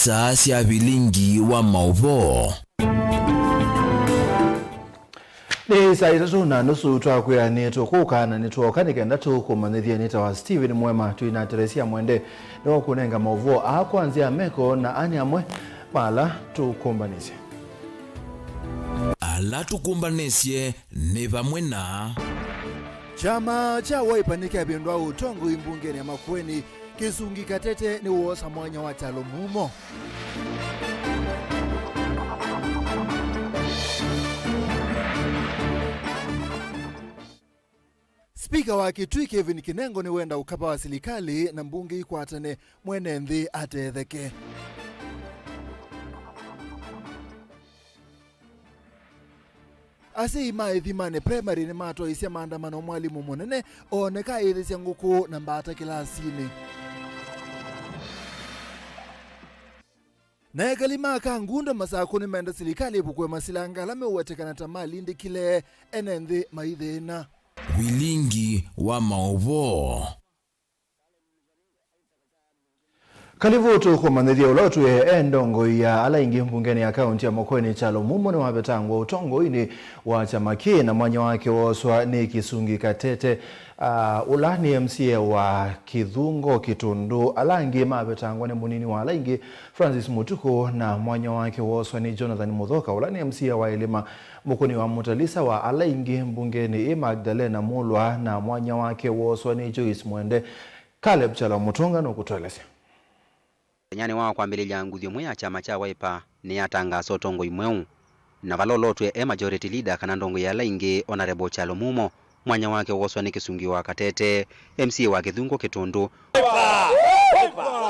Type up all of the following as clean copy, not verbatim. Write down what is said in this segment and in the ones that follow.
Nisa cia vilingi wa mauvo. Ni saa itatu na nusu twakwira ni tukukana ni tuokanike ndatu kumanithia nita wa Steven Mwema tuina Teresia Mwende niwo kunenga mauvo akwanzia meko na ani amwe mala tukumbanisye. Ala tukumbanisye ni vamwe na chama cha Wiper nikabindwa utongo imbungeni ya Makueni Kisungi Katete ni wosa mwanya wa Chalomumo. Spika wa Kitui Kevin Kinengo ni wenda ukapa wa serikali na mbunge ikwatane mwenenthi atetheke. Ase ima ithimane primary ni mato isia maandamano mwalimu munene oneka ithisia nguku na mbata kilasini. Na ekalima kangunda masako ni menda serikali bukwe masilanga lame uwatekana tamali ndikile enenthi maithina. vilingi wa mauvo. Kalivutu kumanithia ulotu endongo ya ala ingi mbungeni ya kaunti ya Makueni Chalomumo ni wabetangwa utongo ini wa chama kii na mwanya wake woswa ni Kisungi Katete. Ulani MCA wa Kithungo Kitundu alangi mabetangwa ni munini wa alangi Francis Mutuku na mwanya wake woswa ni Jonathan Muthoka. Ulani MCA wa Elima Mukuni wa Mutalisa wa alangi mbungeni Magdalena Mulwa na mwanya wake woswa ni Joyce Mwende. Caleb Chalamutunga no kutueleza. Nyani wao kwambililia nguthio mwe ya chama cha Wiper ni atangaza utongo imweu na valolotwe majority leader kana ndongo ya laingi Honorable Chalomumo mwanya wake woswa ni Kisungi wa Katete MC wa Kithungo Kitundu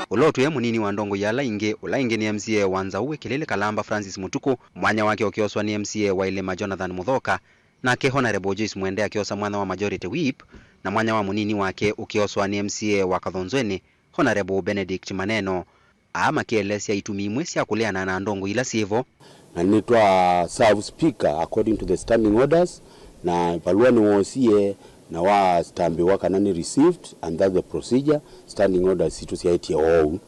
ulotwe munini wa ndongo ya laingi ulaingi ni MCA wanza uwe Kilele Kalamba Francis Mutuku mwanya wake ukioswa ni MCA wa Elima Jonathan Muthoka na ke Honorable Joyce Mwende akiosa mwana wa majority whip na mwanya wa munini wake ukioswa ni MCA wa Kathonzweni Honorable Benedict Maneno ama kielesia itumimwe sia kuleana na ndongo ila sivo na nitwa serve speaker according to the standing orders na baluani wosie na wa stambi wakanani received and that's the procedure standing orders situ siaitia all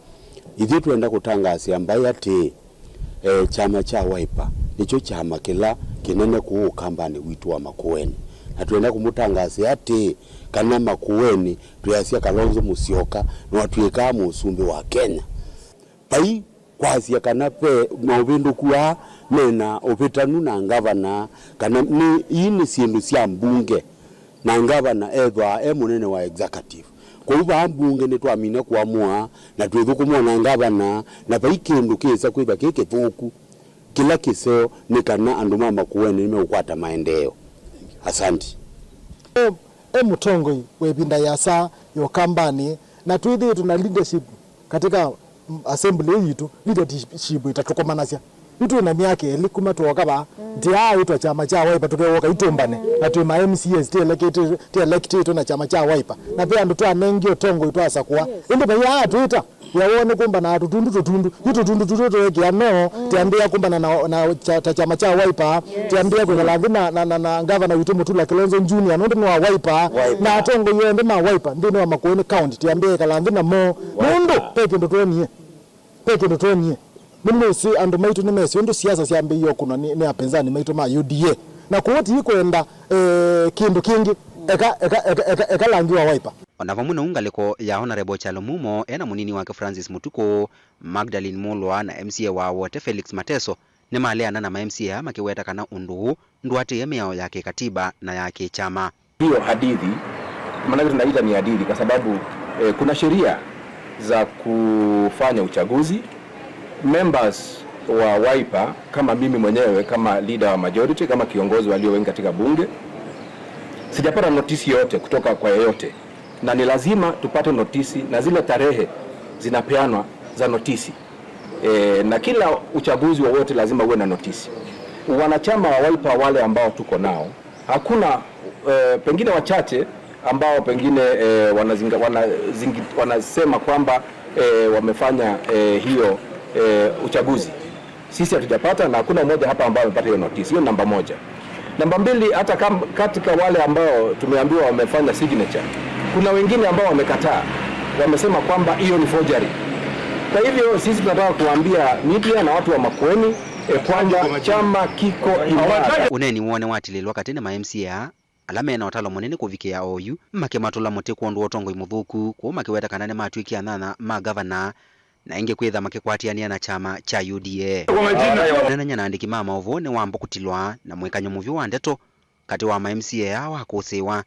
ithi tuenda kutangaza ambaye ati chama cha Wiper nicho chama kila kinene ku kambani witu wa Makueni na tuenda kumutangaza ati kana Makueni tuyasia Kalonzo Musyoka na watuika musumbi wa Kenya pai kwasi kanape mauvindu kuwa mena opetanu na ngavana kana ni ini sindu sia mbunge na ngavana edwa munene wa executive kwa hivyo mbunge ni twamine kuamua na twithukumwa na ngavana na pai kindu kisa kwiba kike thuku kila kiseo ni kana andu mama Makueni nimeukwata maendeleo. Asante. Mutongo webinda yasa yo kambani na tuithi tuna leadership katika assembly yitu leadership itatukomanasya itu na miaka eli kuma tuokaba ndia itwa chama cha Wiper tukewoka itumbane na tu MCAs te elected na chama cha Wiper na pia ndo twanengio tongo itwasa kwa inde baya tuita yaone kumba na tutundu tutoke no tiambia kumba na chama cha Wiper tiambia kuna lazima na governor witu Mutula Kilonzo Junior ndo wa Wiper na tongo yende ma Wiper ndino wa Makueni county tiambia kalangina mo ndo peke ndo tuonie mimi si ando maitu nimesi ndo siasa siambe hiyo kuna ni apenzani maitu ma UDA na kuoti ikoenda kindu kingi eka langi wa Wiper onavamuna ungaliko ya Honorable Chalomumo ena munini wake Francis Mutuku Magdalene Mulwa na MCA wa wote Felix Mateso ni maleana na MCA makiweta kana undu nduate yemeo yake katiba na yake chama. Hiyo hadithi maana tunaita ni hadithi kwa sababu kuna sheria za kufanya uchaguzi. Members wa Wiper kama mimi mwenyewe kama leader wa majority kama kiongozi walio wengi katika bunge sijapata notisi yote kutoka kwa yeyote na ni lazima tupate notisi na zile tarehe zinapeanwa za notisi na kila uchaguzi wowote lazima uwe na notisi. Wanachama wa Wiper wale ambao tuko nao hakuna pengine wachache ambao pengine wanasema kwamba wamefanya hiyo uchaguzi. Sisi hatujapata na hakuna mmoja hapa ambao amepata hiyo notice. Hiyo namba moja. Namba mbili, hata katika wale ambao tumeambiwa wamefanya signature, kuna wengine ambao wamekataa. Wamesema kwamba hiyo ni forgery. Kwa hivyo sisi tunataka kuambia media na watu wa Makueni kwamba chama kiko imara. Uneni wone watililwa katene ma MCA alamena otalo munene kuvikia oyu make matula muti kuondu otongo imuthuku ku makiweta kanane matwikia nana ma governor na inge kwitha makikwatiania na chama cha UDA. Nana nyana andiki mama ovone wambo kutilwa na mwekanyo muvyo wa ndeto kati wa ma MCA wa kusiwa.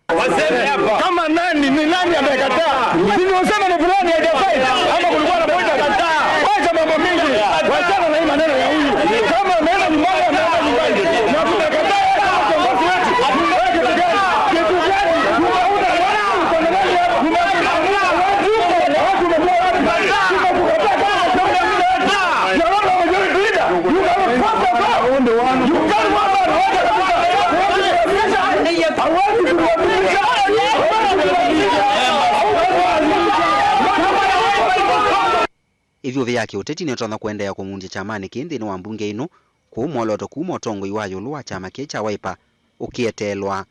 Kama nani ni nani amekataa? Sisi wasema ni fulani hajafai ama kulikuwa na moja kataa. Wacha mambo mingi. Wacha na hii maneno ya huyu. Kama ameenda nyumbani ameenda nyumbani. Na tumekataa kiongozi wetu. Kitu gani? Ivyo vyake uteti ni otona kuendea kumundia chamani kindi ni wambunge ino kuumoloto kumo tongo iwayo luwa chama kecha Wiper ukietelwa.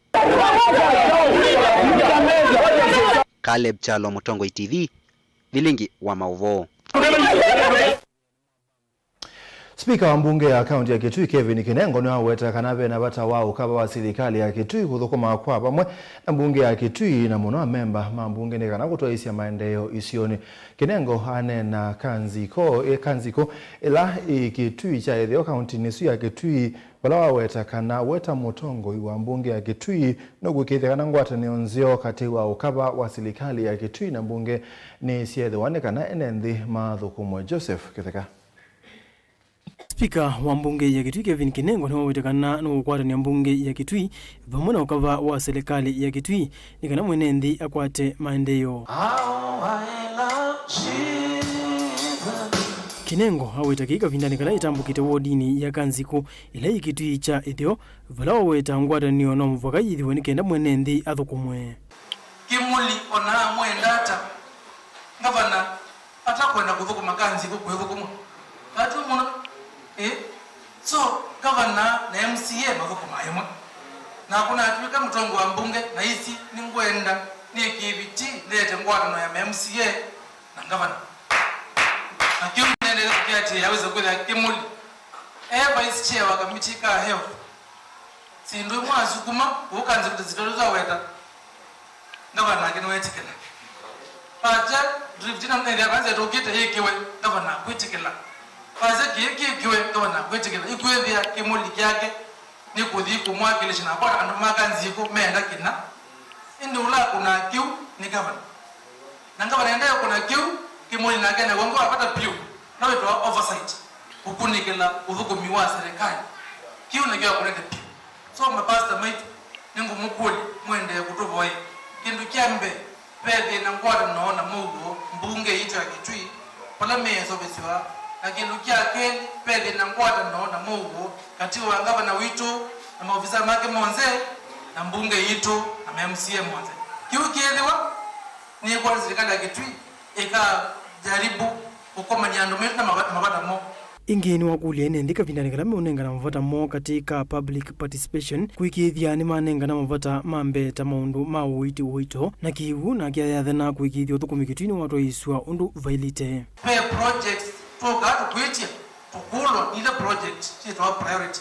Caleb Chalo, Mutongo TV, Vilingi wa Mauvoo. Spika wa mbunge ya kaunti ya Kitui Kevin Kinengo ni waweta kanabe na bata wao kaba wa serikali ya Kitui kuthukuma kwa pamwe na mbunge ya Kitui na muno memba mambunge ni kana kutoisia maendeleo isioni. Kinengo anena kanziko ila Kitui cha ethio kaunti nisu ya Kitui wala waweta kana weta Mutongo wa mbunge ya Kitui no gukithia kana ngwatanio nzio kati wa ukaba wa serikali ya Kitui na mbunge ni siethe wanekana enendi mathukumwe. Joseph Kitheka. Spika wa mbunge ya Kitui Kevin Kinengo ni wawetekana na ukwatania mbunge ya Kitui vamwe na ukava wa serikali ya Kitui ni kana mwenendi akwate maendeleo. Kinengo awetakika vindani kana itambukite wodini ya kanziko ila Kitui cha ethio vala waweta ngwatanio no mvaka yithiwe ni kenda mwenendi athukumwe. Kimuli ona mwendata ngavana atakwenda kuthukuma kanziko kwithukuma atu mona so governor na MCA mathukuma yemwe na kuna atuika Mutongo wa mbunge na isi ni ngwenda ni KVT lete ngwatano ya MCA na governor na kiumnende kiati yaweza kwenda Kimuli vice chair wa kamiti ka health sindu mwazukuma ukanze kutazitoza weta governor kinwetikela paja driftina mnende abanze tokite yekiwe governor kwitikela Faze kiwe gavana kwetikela ikwethia Kimuli kyake ni kuthi kumwakilisha na kwa andu makanziko menda kina indi ula kuna kiu ni gavana na gavana endayo kuna kiu Kimuli na kena wangu apata piu na wetu oversight ukunikela uthukumi wa serikali kiu na kiu kuleta piu so mapasta maitu ningu mukuli mwende kutuvoye kindu kyambe pede na ngwada naona mugo mbunge yitu ya Kitui pala meso besiwa na kilukia keli pele na ngwata naona mugo kati wa gavana witu na maofisa make monze na mbunge yitu na MCA monze kiukielewa ni kwa serikali ya Kitui ika jaribu kukoma nyando metu na mabata mo ingeni wakulia enendika vindani kana meunengana mavota mo katika public participation kuikithia ni manengana mavota mambeta maundu mawuiti uito na kiwu na kiayathana kuikithia uthukumi Kitui watu iswa undu vailite pay projects toka tukwitia tukulwa ile project chito wa priority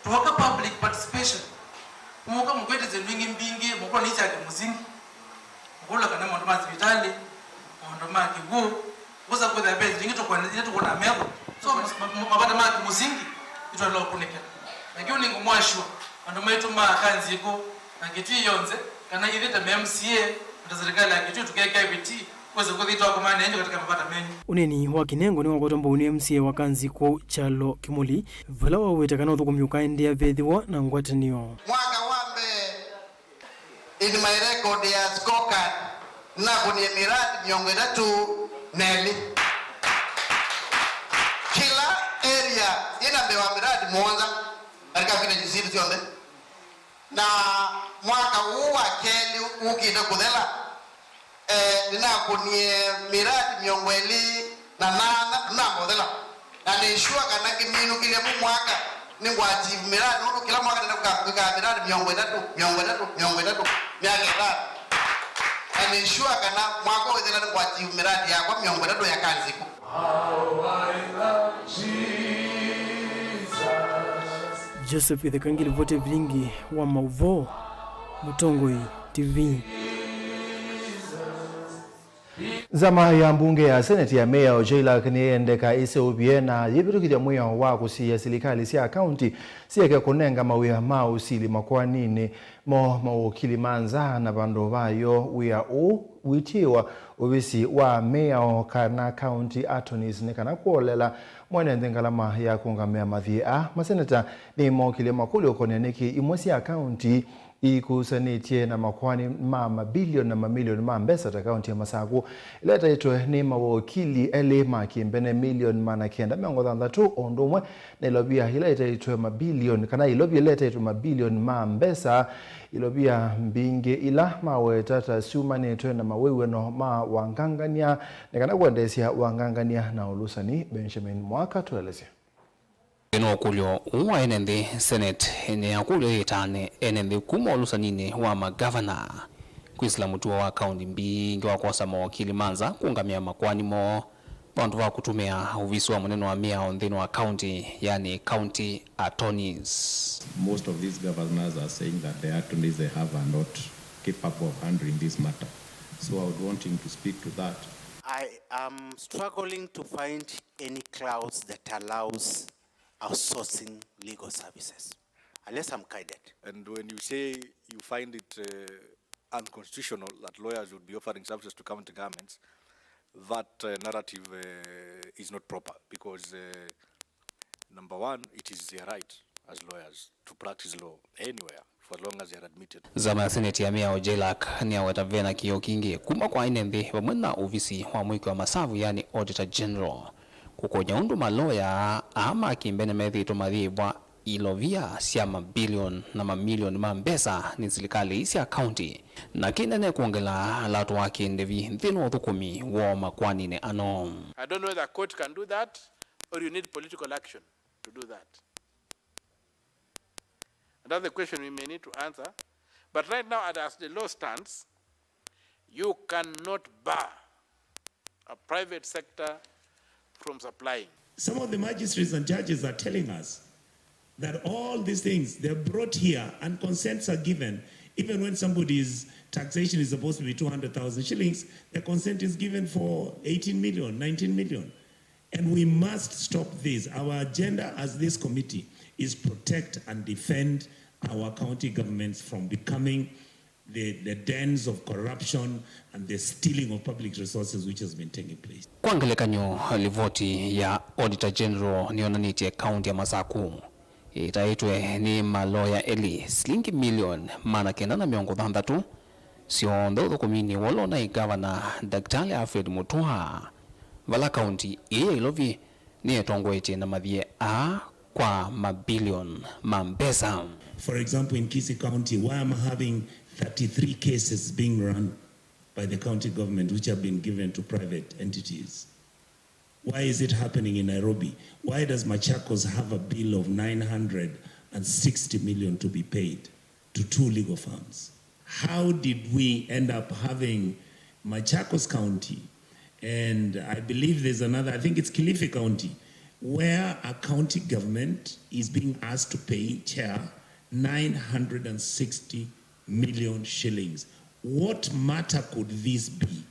toka public participation muka mkwete zenwingi mbingi mukwa ni chake muzingi mukula kana muntu mazibitali muntu makigu kuza kwenda base zingi tukona meko so mabata maki muzingi ito lo kunika lakini ningo mwashwa ndo maitu makanziko na Kitui yonze kana ileta MCA ndo serikali ya Kitui tukeka BT uneni wa Kinengo ni wakotomba uni MCA wa kanziko Chalo Kimuli vala wawetekana uthukumi ukaendea vethiwa na ngwatanio mwaka wambe in my record ya scorecard na kwenye miradi 3 neli kila area ina mbewa miradi mwanza katika vile jisibu sionde na mwaka huu wa keli ukida kuthela nina kunie miradi 28 na modela na nishua kana kiminu kile mwaka ni ngwaji miradi huko kila mwaka nenda kukaa miradi 23 miaka 3 and ensure kana mwako wethela ni kwa chief miradi ya kwa miongo tatu ya kazi ko. Joseph Ithekangiri vote vingi wa Mauvo, Mutongoi TV. Zama ya mbunge ya Senate ya Meya Jailak ni endeka iseubie na yibirukija mwiya wa kusiya silikali siya county siya kia kunenga mawia mausili makwanini mo mawukili manza na bandu bayo wia witiwa ubisi wa Meya kana county attorneys nekana kuolela mwene ndengalama ya kungamea mathia maseneta ni mawukili makuli ukoneneki imwesi ya county ikusanitye na makwani mabilioni na mamilioni mbesa ta kaunti ya Masaku ileta itwe ni mawakili ele makimbene milioni manakenda miongo thandatu ondumwe na ilobia ileta itwe mabilioni kana ilobia ileta itwe mabilioni mbesa ilobia mbinge ila mawe tata sumani itwe na mawewe no wangangania nekana kuendesia wangangania na ulusani Benjamin Mwaka tuelezea. Eno kulyo uwa enende Senate ene akulyo itane enende kuma olusanine wa magavana kuisla mutuwa wa kaunti mbingi wa kwasa mawakili manza kungamia makwani mo bantu wa kutumia uvisi wa mweneno wa Meya ondhino wa county yani county attorneys. Most of these governors are saying that the attorneys they have are not capable of handling this matter. So I would want him to speak to that. I am struggling to find any clause that allows outsourcing legal services, unless I'm guided. And when you say you find it unconstitutional that lawyers would be offering services to county governments, that narrative is not proper because number one, it is their right as lawyers to practice law anywhere for as long as they are admitted. Zama ya Senate ya Meya Jailak ni awetavena kiyo kingi kuma kwa inembe wamwena uvisi wa mwiki wa masavu yani Auditor General kukonya undu maloya ama kimbene methi tumadhibwa ilovia siya mabilion na mamilion mbesa ni silikali isi ya county na kinene kuongela latu wake ndevi nthino thukumi wa makwani ne ano. I don't know whether a court can do that or you need political action to do that. And that's the question we may need to answer. But right now, as the law stands, you cannot bar a private sector from supplying. Some of the magistrates and judges are telling us that all these things, they're brought here and consents are given. Even when somebody's taxation is supposed to be 200,000 shillings, the consent is given for 18 million, 19 million. And we must stop this. Our agenda as this committee is protect and defend our county governments from becoming the dens of corruption and the stealing of public resources which has been taking place. Kwangelekanyo livoti ya Auditor General nionanitie county ya Masaku itaitwe ni maloya eli slingi million mana kenda na miongo thandatu siondo thukumini wolona igavana Daktari Alfred Mutua vala county ilovi ni etongwete na mathie kwa mabilion mbesa. For example, in Kisii County, why am I having 33 cases being run by the county government which have been given to private entities? Why is it happening in Nairobi? Why does Machakos have a bill of 960 million to be paid to 2 legal firms? How did we end up having Machakos County, and I believe there's another, I think it's Kilifi County, where a county government is being asked to pay chair 960 million shillings. What matter could this be?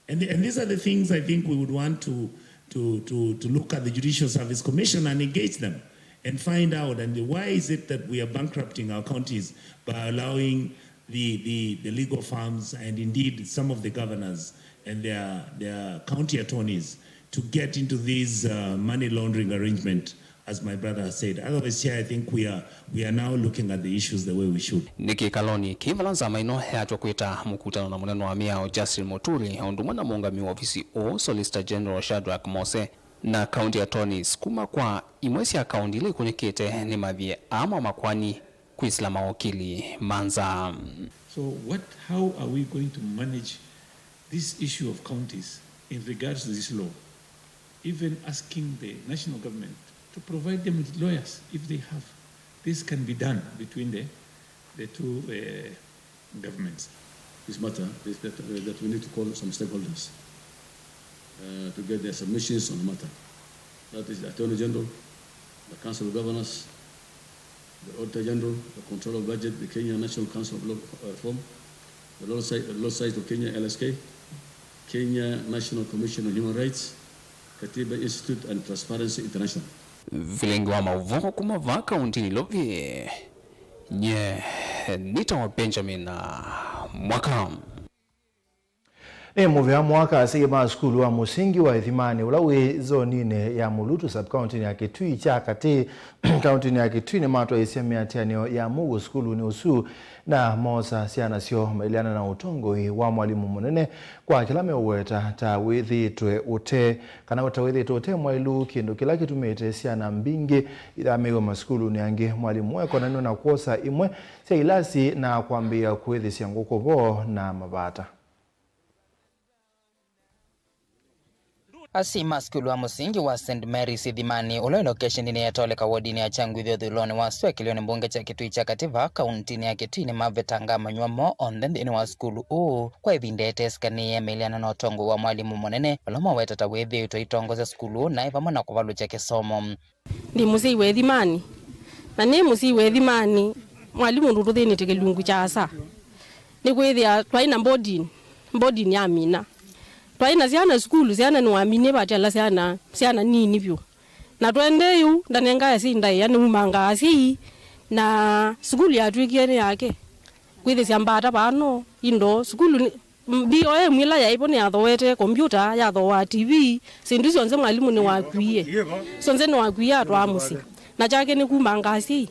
And these are the things I think we would want to look at the Judicial Service Commission and engage them and find out. And why is it that we are bankrupting our counties by allowing the legal firms and indeed some of the governors and their county attorneys to get into these money laundering arrangement, as my brother said. Otherwise, here I think we are now looking at the issues the way we should. Niki Kaloni kivalanza maino yatwa kuita mkutano na mweneno wa Meya Justin Muturi ondumana muungami wa ofisi o Solicitor General Shadrack Mose na county attorneys kuma kwa imwesi ya county ile kunikete ni mathie ama makwani kuisla mawakili manza. So how are we going to manage this issue of counties in regards to this law? Even asking the national government to provide them with lawyers if they have. This can be done between the two governments. this matter is that we need to call some stakeholders to get their submissions on the matter. That is the Attorney General, the Council of Governors, the Auditor General, the Controller of Budget, the Kenya National Council of Law Reform, the Law Society of Kenya, LSK, Kenya National Commission on Human Rights, Katiba Institute and Transparency International. Vilengi wa mauvoko kumava kauntini Lovi nita wa Benjamin mwaka muvya mwaka asema skulu wa musingi wa Ithimani ulawe zonine ya Mulutu sub-county ya Kitui cha kati county ya Kitui ni matwa isemea tianio ya Mugu skulu ni usu na mosa siana sio mailiana na utongoi wa mwalimu munene kwa kilame uweta tawithitwe ute kana utawithitwe ute mwailu kindu kila kitumite siana mbingi idamewa maskulu ni ange mwalimu weko na nuna kuosa imwe sia ilasi na kuambia kuithi sianguko bo na mabata. Asima skulu wa musingi wa St. Mary's Ithimani ulo location ni yatoleka wodini ya Changwithio Thuloni wa Swe kilioni mbunge cha Kitui cha Kativa kauntini ya Kitui ni mavetanga manywamo ondhe wa skulu kwa ivindete skani emeliana na utongo wa mwalimu munene waloma wetata wethi utoitongoza skulu na ivamona kuvalu cha kisomo. Ndi musii wa Ithimani na ni musii wa Ithimani mwalimu nduruthini tikilungu cha asa ni kwithia twaina boarding ya Mina twaina ziana skulu ziana ni wamine batala ziana nini vyo na twende yu ndanenga yasinda yani umanga asi na skulu ya twikene yake kwithe siambata bano indo skulu bio mwila ya ipo ni athowete computer ya thowa TV sindu cionse mwalimu ni wakwie sonse ni wakwie atwamusi na chake ni kumanga asi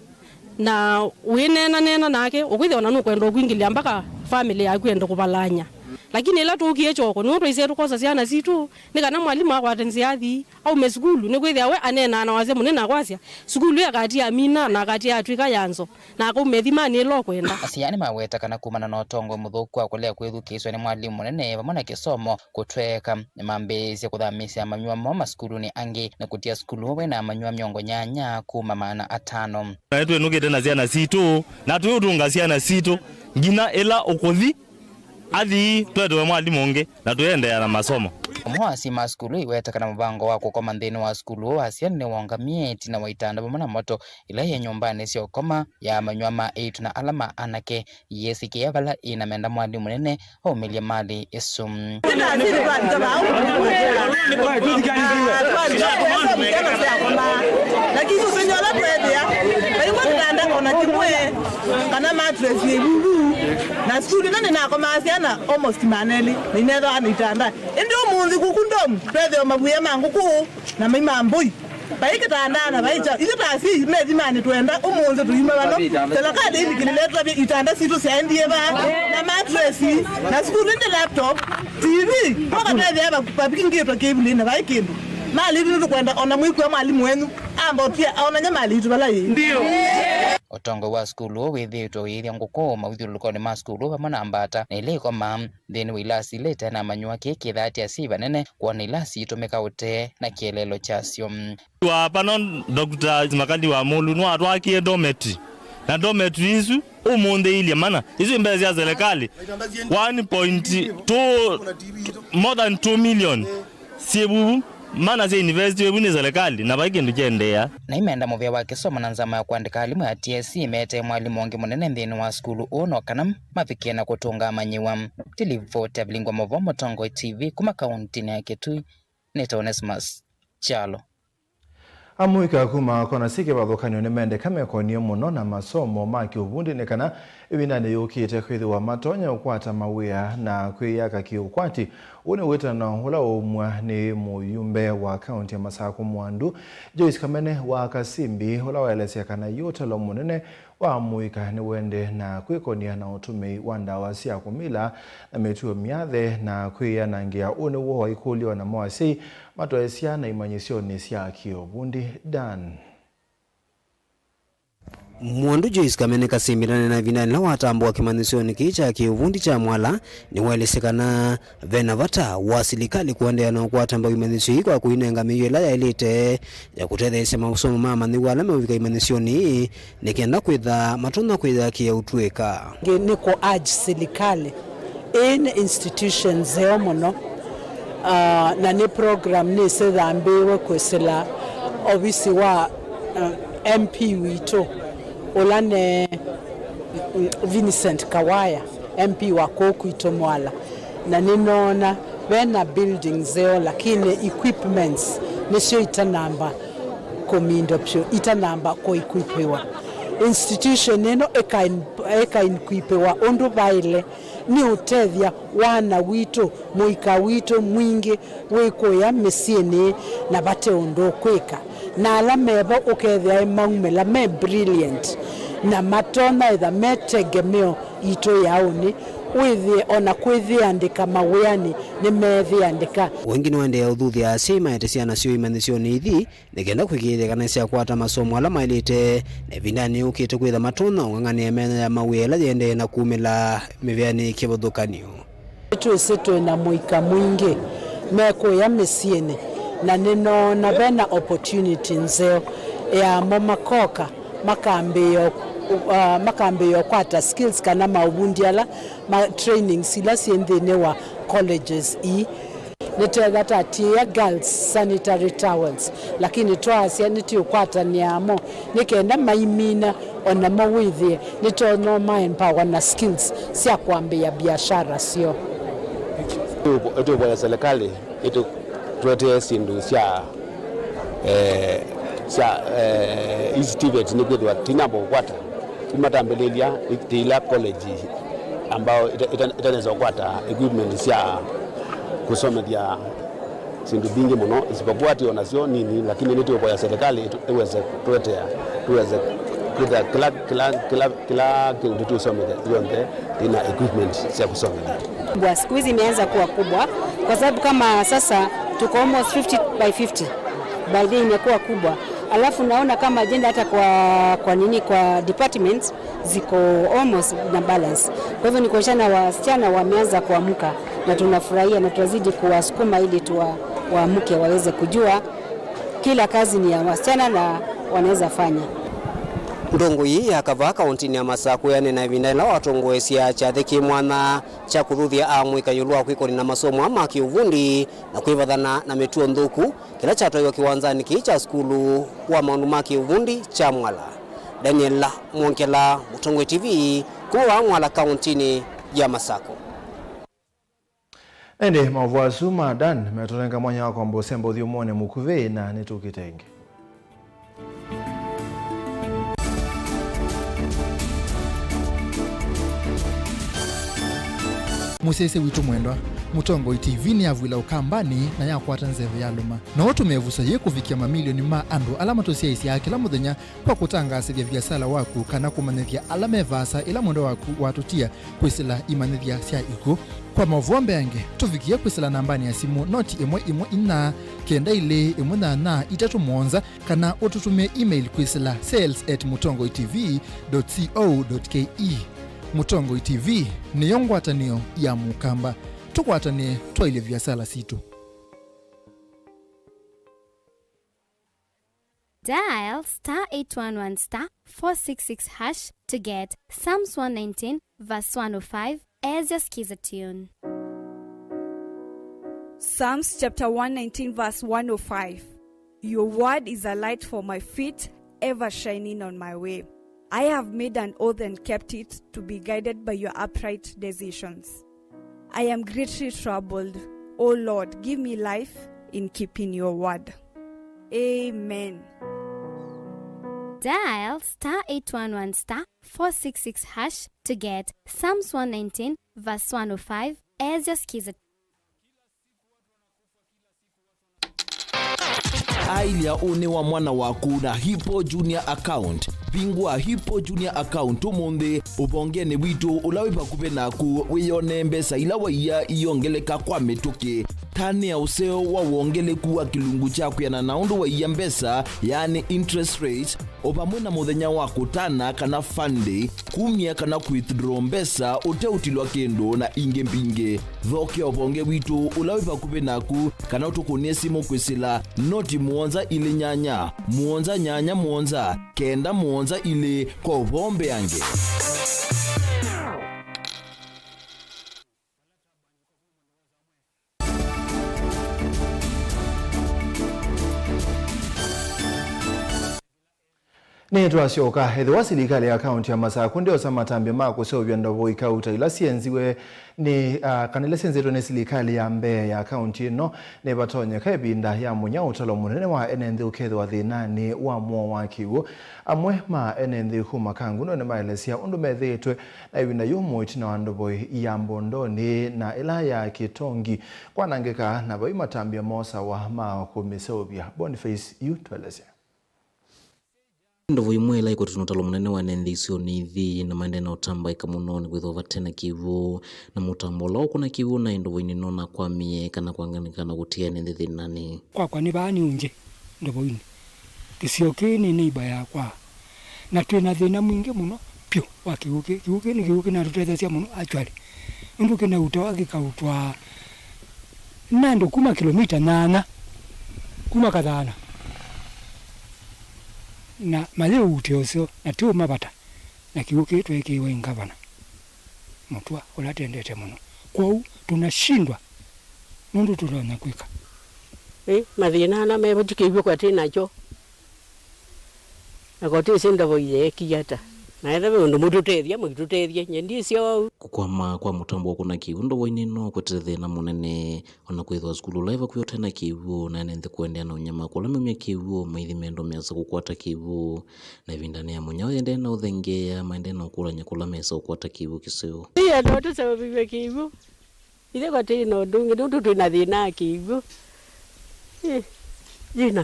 na winena nake ukwithe ona nukwenda kwingilia mpaka family yaku enda kubalanya lakini ila tukie choko nuto isetu kosa siana situ nikana mwalimu akwatenzi athi au mesukulu nikwithia we anena na waze munena kwasya sukulu ya kati ya Mina na kati ya Twika yanzo na ko Methimani lo kwenda asiani maweta kana kumana na utongo muthuku akolea kwithukiswa ni mwalimu munene vamona kisomo kutweka mambezi kuthamisya manywamo maskulu ni angi na kutia skulu we na manywa miongo nyanya kuma maana 5 na yetu enugite na siana situ na tuyutunga siana situ ngina ela ukothi athi twewe mwalimu unge na tuendelea na masomo. Mwasi maskulu iweta kana mbango wako kwa mandeni wa skulu asiani ni wangamie tina waitanda pamana moto ila ya nyumbani sio koma ya manywama 8 na alama anake yesiki ya vala inamenda mwalimu nene au milia mali isum. na skulu nane na komasiana almost maneli ninedo anitanda ndio munzi kukundom pede mabuye mangu ku na mimamboi baikitanda na baicha itasi Methimani twenda umunzi tuyima bano telakade ikiletwa itanda situ sendie ba na mattress na skulu ndi laptop TV maka tede aba babikingitwa cable na baikindu mali ndu kwenda ona mwikwe mwalimu wenu ambo pia ona nyamali itu bala ndio utongo wa skulu withitwo ithia nguko mawithuluko ni maskulu vamona ambata na ile koma thini wilasi leta na manywa kiki thati asiva nene kuona ilasi itumika ute na kielelo chasio wa pano Dr. Makandi wa Mulu no atwakie dormitory na dormitory isu umunde ile mana isu mbezi ya serikali 1.2 more than 2 million siebu mana ze university webune serikali na baiki ndikendea na imeenda muvya wa kisomo na nzama ya kuandika alimu ya TSC imete mwalimu wangi munene nthini wa skulu uno kana mafikia na kutunga manyiwa tilivota vilingwa mavomo Tongo TV kuma kauntini ya Kitui nita Onesmus Chalo. Amuika kuma kona sike bathukanio ni mende kamekonio muno na masomo maki ubundi nekana ibinane yukite kwithi wa matonya ukwata mawia na kwiyaka kiukwati une wetano ula umwa ni muyumbe wa kaunti ya Masaku Mwandu Joyce Kamene wa Kasimbi ula waelesea kana yote lo munene wa amuika ni wende na kwikonia na utumi wanda wa siya kumila na metuwe miathe na kwia na ngia une uo wa ikuli wa na mwasi matoesia na imanyisio ni siya kio bundi Dan. Mwandu Joyce Kamene Kasimbi na vinani na watambo wa kimanisoni kicha kiuvundi cha mwala ni walesekana vena vata wasilikali kuandea na kuatamba kimanisoni kwa kuinenga miyela ya ilite ya kutethesya masomo mama ni wala mewika kimanisoni nikienda kwitha matona kwitha kia utueka niko urge serikali in institutions zeo muno na ni program ni se dhambiwe kwesela obisi wa MP wito olane Vincent Kawaya MP wa Kokwito Mwala na ninona wena buildings zeo lakini equipments nisio itanamba komindo pyo itanamba ko equipewa institution neno eka equipewa ondo baile ni utethia wana wito muika wito mwingi wiko ya mesieni na bate ondo kweka na ala meba ukethia maumela me brilliant na matona either metegemeo ito yaoni withi ona kwithi andika mawiyani ni methi andika wengine wende uthuthi asima etesiana nacio imanisioni ithi nikenda kwigithia kana cia kwata masomo ala mailite na vindani ukite kwitha matona ungang'ania mena ya mawiyela yende na kumila miviani kibuthukanio tuisitu na muika mwingi meko ya mesieni na nino na bena opportunity nzeo ya momakoka makambio kwata skills kana maubundiala ma training sila siendene wa colleges netega tatia girls sanitary towels lakini twasia niti ukwata niamo nikenda maimina ona mawithie nitono empower na skills sia kuambia biashara sio eto kwa serikali eto tuete sindu sia institute ni kwithwa tinambo kwata kumatambelelia itila college ambao itanaweza kwata equipment cia kusomethia sindu bingi muno isipokuwa tio nacio nini lakini nitio kwa serikali iweze tuweze kila kitu tusomethia yote ina equipment cia kusomethia. Siku hizi imeanza kuwa kubwa kwa sababu kama sasa tuko almost 50 by 50 by day imekuwa kubwa. Alafu naona kama agenda hata kwa departments ziko almost na balance. Kwa hivyo ni kuonyeshana wasichana wameanza kuamka na tunafurahia na tunazidi kuwasukuma ili waamke waweze kujua kila kazi ni ya wasichana na wanaweza fanya. Ndongoi yakava kauntini ya Masaku yani na vindana watongoesia cha thiki mwana cha kuthuthia amwika yulwa kwikoni na masomo ama kiuvundi na kuivathana na metuo nthuku kila chatoyo kiwanzani kicha skulu wa maundu ma kiuvundi cha Mwala. Daniela Mwonkela, Mutongoi TV, kuwa Mwala kauntini ya Masaku. Ende mavuasu madan metolenga mwanya wako mbosembo thiumone mukuve na nitukitenge. Musese witu mwendwa Mutongoi TV ni avwila ukambani na yakwata nzeve ya luma na otumevusa ye kuvikia mamilioni ma andu alama tosia isi ya kila muthenya kwa kutangasa vya biasala waku kana kumanethia alame vasa ila mwendo waku watutia kwisila imanethia sia iko kwa mavuombe yange tuvikia kwisila nambani ya simu noti imwe ina kenda ile imwe na itatu mwonza kana ututumia email kwisila sales@mutongoitv.co.ke. Mutongoi TV ni yongwatanio ya mukamba tukwatanie twaile vyasala situ. Dial *811*466# to get Psalms 119 verse 105 as your skiza tune. Psalms chapter 119 verse 105. Your word is a light for my feet, ever shining on my way. I have made an oath and kept it to be guided by your upright decisions. I am greatly troubled. O Lord, give me life in keeping your word. Amen. Dial *811*466# to get Psalms 119 verse 105 as your skiza. Ailia une wa mwana waku na Hippo Junior account. Pingwa Hippo Junior account umunthi ubongene witu ulawipa kupe naku wiyone mbesa ila waiya iyongeleka kwa mituki. Tani ya useo wa uongele kuwa kilungu chaku ya na naundu waiya mbesa yani interest rate opamwe na muthenya waku tana kana fund kumia kana withdraw mbesa ute utilwa kendo na inge mpinge. Thoke obonge witu ulawipa kupe naku kana utukunie simu kwisila noti muonza ile nyanya muonza kenda muonza ile kwa bombe yange. Ni twasyoka hethi wa silikali ya kaunti ya Masaku ndio samatambia mako sio vyandavo ikauta ila sienziwe ni kanile senzeto ne silikali ya Mbeya ya kaunti no ne batonya kaibinda ya munya utalo munene wa enenthi uketho wa thinani wa mwo wa kiwu amwe ma enenthi kuma kangu no ne maelesia undu methetwe na ibinda yumo itina wandobo ya Mbondoni na ila ya Kitongi kwanangeka na bai matambia mosa wa ma kumisovia Boniface yu twelezea ndovo imwe ila iko tunotalo munene wa enenthi isio nithi na maende na utamba ikamuno ni kwithova tena kivu na mutambo lao kuna kivu na ndovo ininona kwa mie kana kwanganikana gutia enenthi thinani kwa ni baani unje ndovo ini kisio kini ni iba yakwa na twina thina mwingi muno pyo wa kiuke ni kiuke na tutethesia muno actually ndu kina utawa gikautwa nando kuma kilomita 8 kuma kadhana na maleo uteosio na tu mabata na kiuke twekiwa ingavana mutwa ulatendete muno kwa tunashindwa nundu tulona kwika mathina na mebo tukibyo kwa tena cho akote senda boye kiyata na enda ndo mututethia nyendi sio kukwama kwa mutambo kuna kivu ndo woine no kwetethe na munene ona kwithwa skulu live kuyo tena kivu na nende kuendea na unyama kwa lamemia kivu maithi mendo measa kukwata kivu na vindani ya munyao yende na uthengea maende na ukula nyakula mesa kukwata kivu kisio iya ndo tusababiwe kivu ile kwa tena ndungi ndo tuna thina kivu jina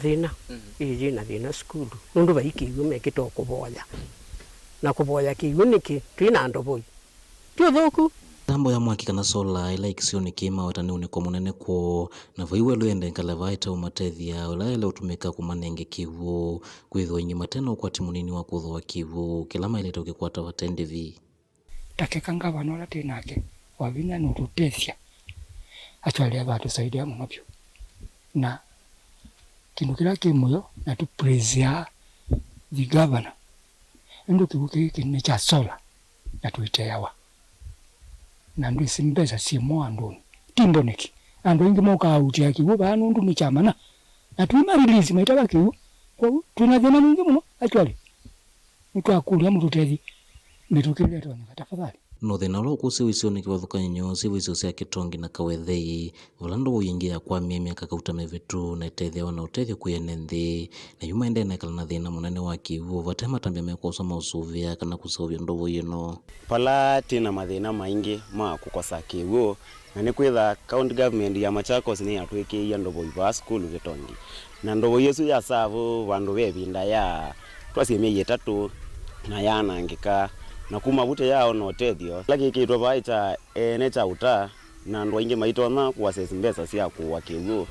thina skulu ndo baikivu mekitoko boya na kuboya kiwu niki twina ndoboi tio thoku tambo ya mwaki kana sola ila ikisio ni kima watani uniko munene kwa na voiwe luende nkalevaita umatethia ula ile utumika kumanenge kivu kwithwa ingi matena ukwati munini wa kutho wa kivu kilama ile toke kwata watende vi takeka ngavana ola tenake wavinya nututethia achwalia vatu saidia munopyo na kindu kila kimuyo na tuprezia the governor ndo kibuke kine cha sola na tuiteawa na ndo simbeza si mwandu timboneki ando ingi moka auti akibu banu ndo michamana na tuima release maitaba kibu kwa tunadhana mingi muno actually nikakulia mututezi mitukile to tafadhali no thina lo kusi isio ni kiwathuka nyo sivu isio cia Kitongi na Kawethei volando uyingia kwa miaka kakauta mevitu na itethia na utethio kuyenenthi na yuma ende na kala na thina munene wa kivu vatema tambia meko soma usuvia kana kusovia ndovo yino pala tina mathina maingi ma kukosa kivu na ni kwitha county government ya Machakos ni atwiki ya ndovo iva school Kitongi na ndovo yesu ya savu vandu vevinda ya twasimie 3 na yana ngika na kuma bute yao no tethio laki kitwa baita necha uta na ndo inge maitona kwa sesi mbesa sia kwa kivu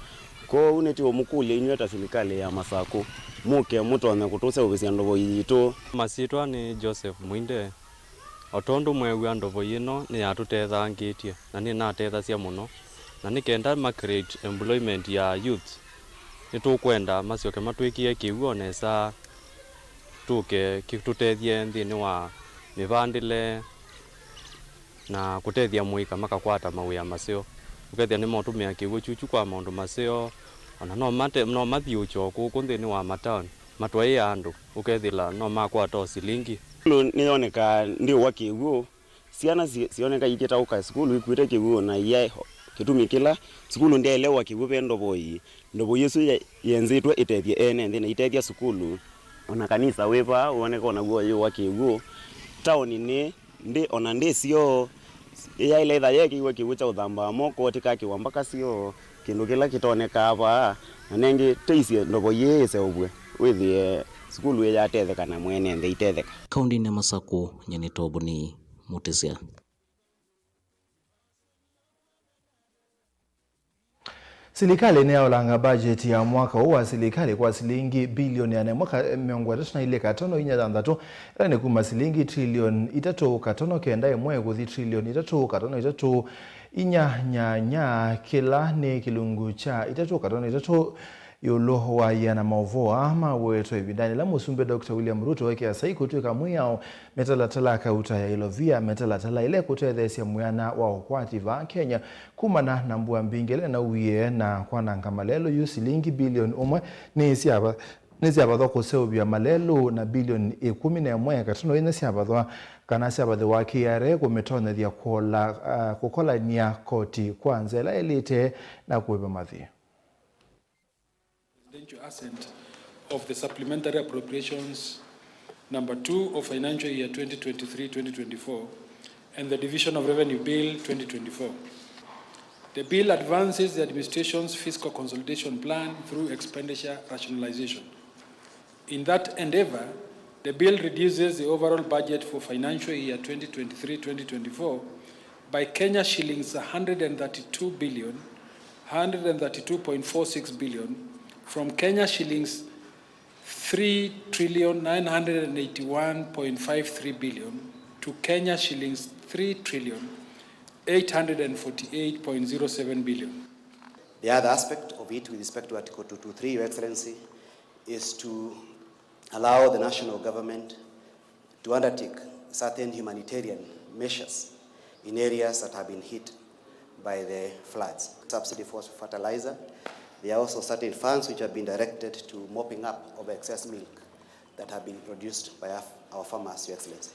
ko uneti omukule inyweta silikali ya Masaku muke mutone kutuse ubisia ndovo yitu masitwa ni Joseph Mwinde otondo mwewe ndovo yino ni atutetha ngitie na ni natetha cia muno na ni kenda ma create employment ya youth nitukwenda masioke matwikie kiwu nesa tuke kitutethie nthini wa mivandile na kutethia muika makakwata mawia masio ukethia ni motumia kiwu chuchu kwa maundu masio ona no mathiu choku kunthini wa matown matwai andu ukethila no makwata silingi nioneka ndio wa kiwu siana sioneka ikita uka skulu ikwite kiwu na ye kitumikila skulu ndia elewa kiwu bendo boyi ndo Yesu yenzitwe itethia ene nthina itethia skulu ona kanisa wepa uone kona guo yo wa kiwu town ni ndi ona ndi sio ya ile tha yake iwe kiwicha uthamba moko tika kiwambaka sio kindu kila kitoneka hapa na nengi teisia ndobo yese ubwe withie skulu ya tetheka na mwene ndi itetheka kaunti ya Masaku nyene tobuni mutisia Serikali inaolanga bajeti ya mwaka huu wa serikali kwa shilingi bilioni 4 mwaka 2025 ila ni kuma shilingi trilioni 3.5 kenda imwe kuthi trilioni 3.5 inya kila ni kilungu cha 3.5 yolo wa yana mavoa ama wetu evidani la musumbe Dr. William Ruto weke asai kutuika mwiyao metalatala kauta ya ilovia metalatala ile kutethesia muyana wa ukwati va Kenya kumana na mbua mbingele na uye na kwana nkamalelo yu shilingi bilioni 1 ni siaba nisiabathwa kuseuvya malelu na bilioni 11 katano ine siabathwa kana siabathi wa KRA kumitonethia kukolania koti kwanza ila elite na kuiba mathia. Assent of the supplementary appropriations number 2 of financial year 2023-2024 and the Division of Revenue Bill 2024. The bill advances the administration's fiscal consolidation plan through expenditure rationalization. In that endeavor, the bill reduces the overall budget for financial year 2023-2024 by Kenya shillings 132.46 billion from Kenya shillings 3,981.53 billion to Kenya shillings 3,848.07 billion. The other aspect of it with respect to Article 223, Your Excellency, is to allow the national government to undertake certain humanitarian measures in areas that have been hit by the floods. Subsidy for fertilizer. There are also certain funds which have been directed to mopping up of excess milk that have been produced by our farmers, Your Excellency.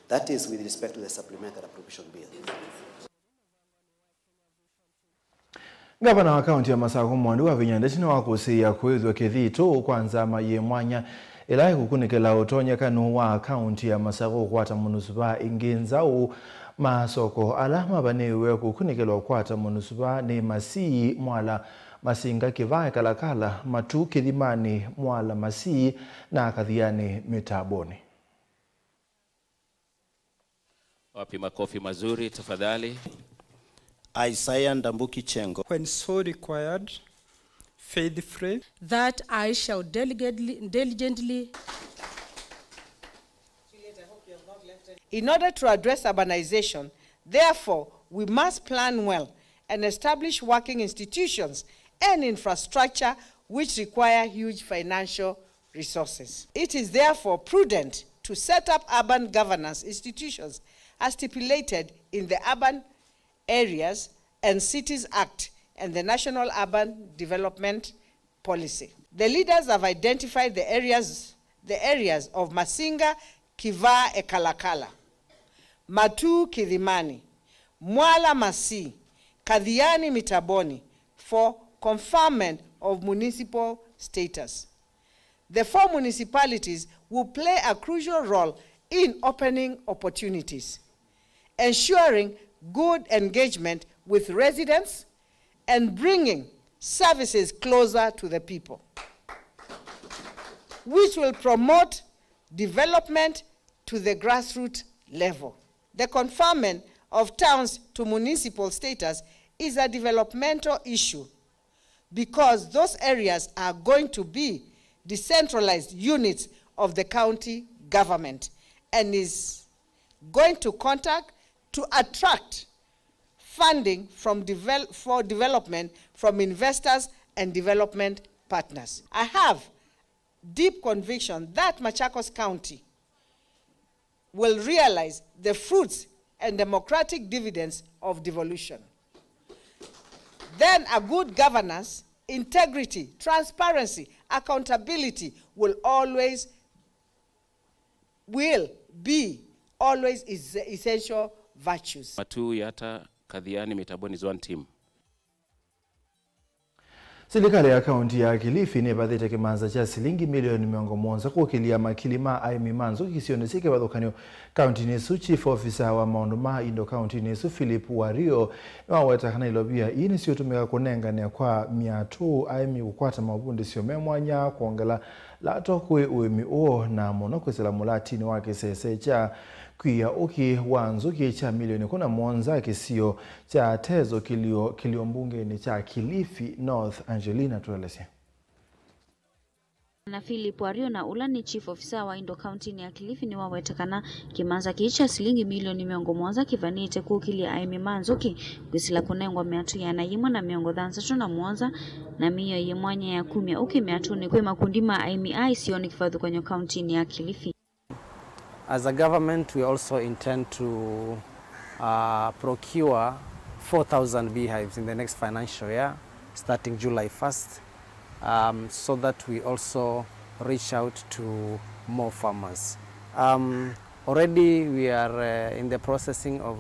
That is with respect to the supplementary appropriation bill. Gavana wa kaunti ya Masaku Mwandu wa vinyandeshini wakusia kwezwa kithito kwanza maye mwanya ilahi kukunikela utonya kanu wa kaunti ya Masaku kwata munusuba ingenzau masoko alama banewe kukunikelwa kwata munusuba ni Masii mwala Masinga Kivaya Kalakala Matu Kidimani mwala Masii na Kadhiani Mitaboni. Wapi makofi mazuri tafadhali. Isaiah Ndambuki Chengo. When so required, faithfully, that I shall diligently. In order to address urbanization, therefore, we must plan well and establish working institutions and infrastructure which require huge financial resources. It is therefore prudent to set up urban governance institutions as stipulated in the Urban Areas and Cities Act and the National Urban Development Policy. The leaders have identified the areas of Masinga, Kivaa Ekalakala, Matu Kidhimani, Mwala Masii, Kadhiani Mitaboni for conferment of municipal status. The 4 municipalities will play a crucial role in opening opportunities, ensuring good engagement with residents and bringing services closer to the people, which will promote development to the grassroots level. The conferment of towns to municipal status is a developmental issue because those areas are going to be decentralized units of the county government and is going to contact to attract funding for development from investors and development partners. I have deep conviction that Machakos County will realize the fruits and democratic dividends of devolution. Then a good governance, integrity, transparency, accountability will be essential virtues. Matu Yata Kadhiani Mitaboni is one team. Serikali ya kaunti ya Kilifi ni bathite kimanza cha shilingi milioni 100 kukilia makilima aimi manzo kisionesike bathukanio kaunti nesu chief officer wa maundu ma Indo kaunti nesu Philip Wario na watakana ilobia ini sio tumika kunengania kwa miatu aimi kukwata mabundi sio memwanya kuongela lato kwe uemi uo na mono kwesela mulatini wake sese cha kuya uki wanzuki cha milioni kuna monza kisio cha tezo kilio mbunge ni cha Kilifi North. Angelina tueleze. Na Philip Wario na ulani chief officer wa Indo County ni ya Kilifi ni wawetakana kimanza kicha shilingi milioni 100 kivanite kukilia aimi manzuki kwisila kunengwa miatu ya nayimwa na miongo dhansa na mwanza na miyo yemwanya ya 10 uki miatu ni kwe makundima aimi sioni kifadhu kwenye county ni ya Kilifi. As a government, we also intend to procure 4,000 beehives in the next financial year, starting July 1st. so that we also reach out to more farmers. Already we are in the processing of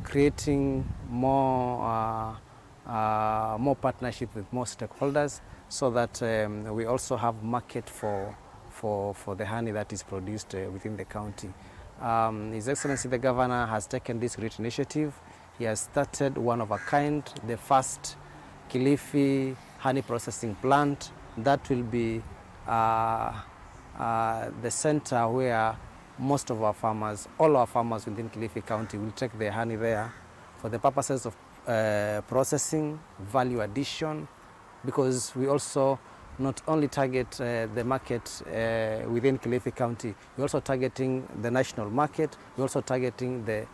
creating more partnership with more stakeholders, so that we also have market for the honey that is produced within the county. His Excellency the Governor has taken this great initiative. He has started one of a kind, the first Kilifi honey processing plant that will be the center where most of our farmers, all our farmers within Kilifi County will take their honey there for the purposes of processing, value addition, because we also not only target the market within Kilifi County, we're also targeting the national market, we're also targeting the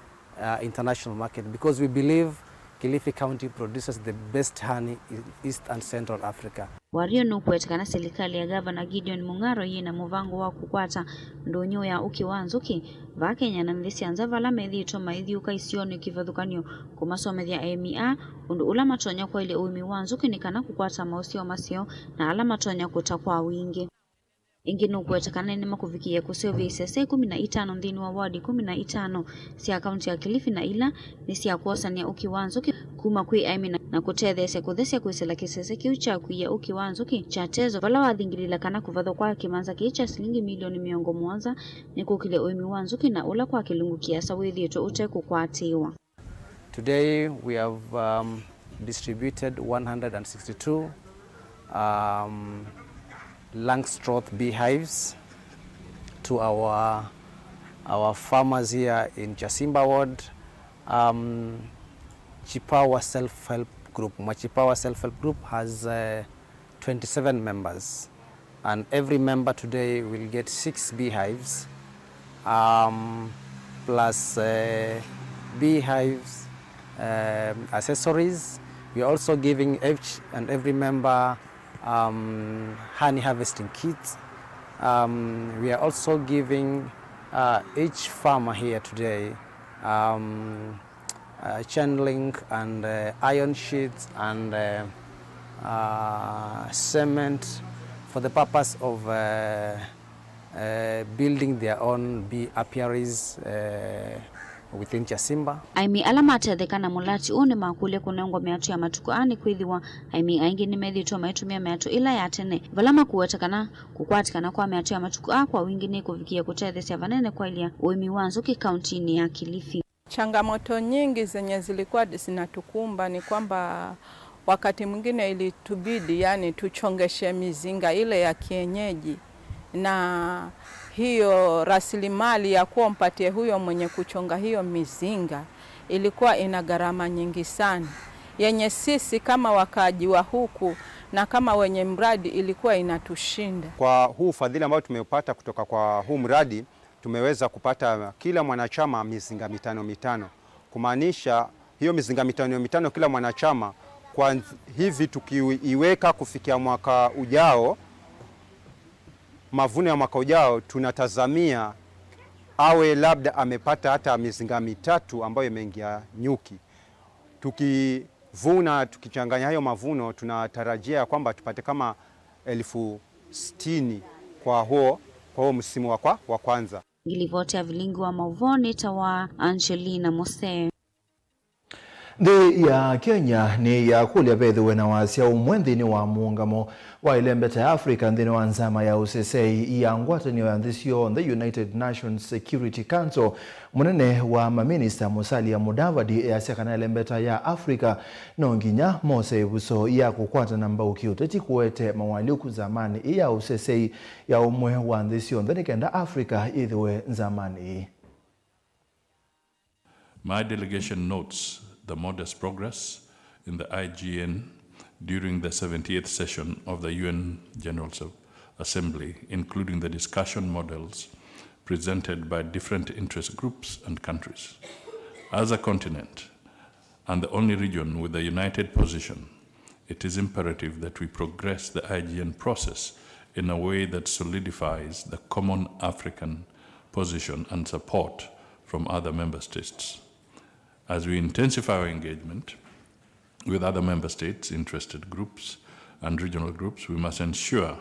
international market, because we believe Kilifi County produces the best honey in East and Central Africa. Wario nukuetekana serikali ya Gavana Gideon Mung'aro yina muvango wa kukwata ndonyo ya ukiwanzuki va Kenya na mlisianza vala methito maithiuka isioni kivathukanio kumasomethia AMEA undu ula matonya kwa ile uimi wanzuki nikana kukwata mausio masio na ala matonya kutakwa wingi. Ingi nukuetekana ni makuvikia kusio VSSA 15 nthini wa wadi 15 sia kaunti ya Kilifi na ila ni sia kuosania ukiwanzuki kuma kwi AMEA na kutethesya kuthesya kwisela kisese kiu cha kuia ukiwanzuki cha tezo vala wathingirila kana kuvatho kwa kimanza kicha shilingi milioni 100 ni kukile uimi wanzuki na ula kwa kilungu kiasa withitwo utekukwatiwa. Today we have distributed 162 Langstroth beehives to our farmers here in Chasimba Ward. Chipawa Self-Help Group. Machipawa Self-Help Group has 27 members, and every member today will get 6 beehives, plus beehives accessories. We are also giving each and every member honey harvesting kits. We are also giving each farmer here today channeling and iron sheets and cement for the purpose of building their own bee apiaries within Chasimba. Aimi alamatethekana mulati une makule kunengwa meatu ya matuko ani kwithiwa aimi aingi ni methitwo maitumia meatu ila ya tene vala makuetekana kukwatikana kwa meatu ya matuko kwa wingi ni kuvikia kutethesya vanene kwa ilia uimi wanzuki kauntini ya Kilifi. Changamoto nyingi zenye zilikuwa zinatukumba ni kwamba wakati mwingine ilitubidi yani tuchongeshe mizinga ile ya kienyeji, na hiyo rasilimali ya kuwa mpatie huyo mwenye kuchonga hiyo mizinga ilikuwa ina gharama nyingi sana, yenye sisi kama wakaji wa huku na kama wenye mradi ilikuwa inatushinda. Kwa huu ufadhili ambao tumeupata kutoka kwa huu mradi, tumeweza kupata kila mwanachama mizinga 5 kumaanisha hiyo mizinga 5 kila mwanachama. Kwa hivi tukiiweka kufikia mwaka ujao, mavuno ya mwaka ujao, tunatazamia awe labda amepata hata mizinga 3 ambayo imeingia nyuki. Tukivuna, tukichanganya hayo mavuno, tunatarajia kwamba tupate kama 60,000 kwa huo msimu wa kwanza. Ngilivotea vilingi wa mauvoni tawa Angelina Mose. Nthi ya Kenya ni ya kulia bethiwe na wasia umwe nthini wa muungamo wa ilembeta ya Africa nthini wa nzama ya UCC ya ngwatanio ya nthi cionthe United Nations Security Council. Munene wa maminista Musalia Mudavadi yasekana ilembeta ya Africa no nginya mose buso ya kukwata namba ukiuteti kuwete mawaliku zamani ya UCC ya umwe wa nthi cionthe nikenda Africa ithiwe nzamani. My delegation notes the modest progress in the IGN during the 70th session of the UN General Assembly, including the discussion models presented by different interest groups and countries. As a continent and the only region with a united position, it is imperative that we progress the IGN process in a way that solidifies the common African position and support from other member states. As we intensify our engagement with other member states, interested groups, and regional groups, we must ensure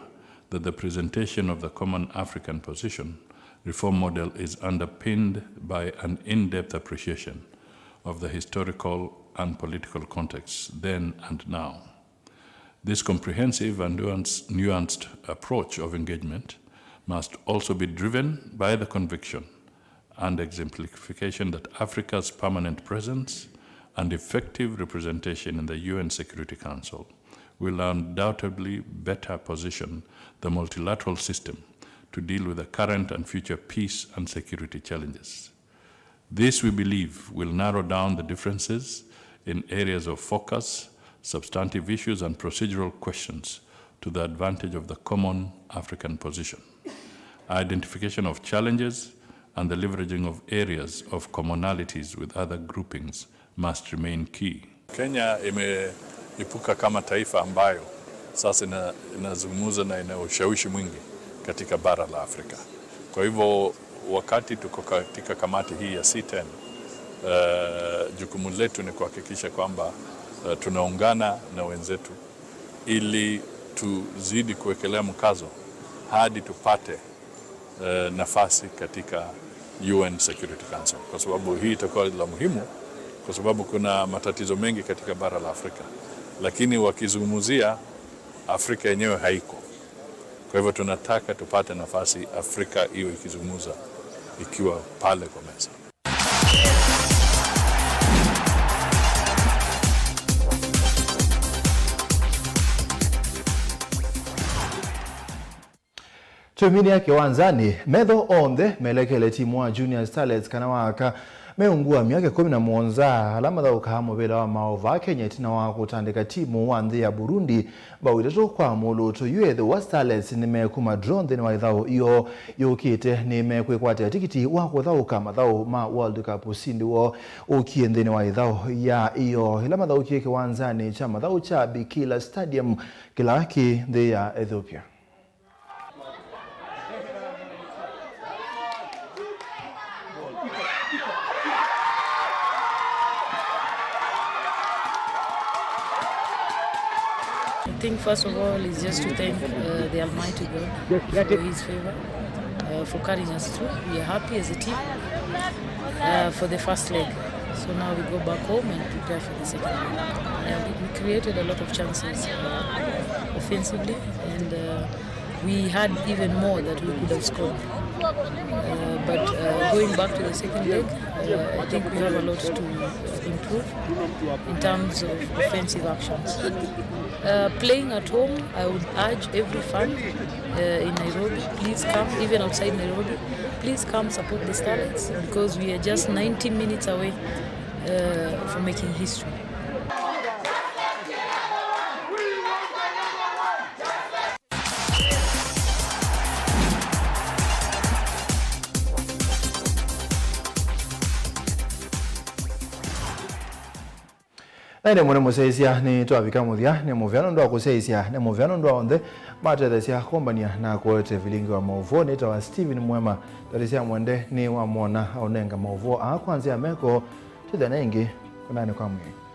that the presentation of the common African position reform model is underpinned by an in-depth appreciation of the historical and political context then and now. This comprehensive and nuanced approach of engagement must also be driven by the conviction and exemplification that Africa's permanent presence and effective representation in the UN Security Council will undoubtedly better position the multilateral system to deal with the current and future peace and security challenges. This, we believe, will narrow down the differences in areas of focus, substantive issues, and procedural questions to the advantage of the common African position. Identification of challenges and the leveraging of areas of commonalities with other groupings must remain key. Kenya imeipuka kama taifa ambayo sasa inazungumza na ina ushawishi mwingi katika bara la Afrika. Kwa hivyo wakati tuko katika kamati hii ya C10, jukumu letu ni kuhakikisha kwamba tunaungana na wenzetu ili tuzidi kuwekelea mkazo hadi tupate nafasi katika UN Security Council, kwa sababu hii itakuwa la muhimu, kwa sababu kuna matatizo mengi katika bara la Afrika, lakini wakizungumzia Afrika yenyewe haiko. Kwa hivyo tunataka tupate nafasi Afrika iwe ikizungumza ikiwa pale kwa meza. Tumini yake wanzani medho onde melekele timu wa Junior Starlets kana waka meungua miaka 11 alama za ukahamo bila wa maova Kenya tina wa kutandika timu wa ya Burundi bawiteto kwa muluto yuethe wa Starlets nimekuma drone ni waithao iyo yukite nimekwekwata tikiti wa kuthao kama thao ma World Cup usindi wo ukiende ni waithao ya iyo alama za ukieke wanzani chama thao cha Bikila Stadium kilaki the ya Ethiopia. I think first of all is just to thank the Almighty God for His favor, for carrying us through. We are happy as a team for the first leg. So now we go back home and prepare for the second leg. We created a lot of chances offensively, and we had even more that we could have scored. But going back to the second leg, I think we have a lot to improve in terms of offensive actions. Playing at home, I would urge every fan in Nairobi, please come, even outside Nairobi, please come support the Starlets, because we are just 90 minutes away from making history. Naine mwene museisia ni tuavika muthia ni muviano ndo kuseisia ni muviano ndo onde matethesia kombania na kuote vilingi wa mauvo ni tawa Steven Mwema tarisia mwende ni wa mona onenga mauvo a kwanzia meko tudana ingi kunani kwa mwe.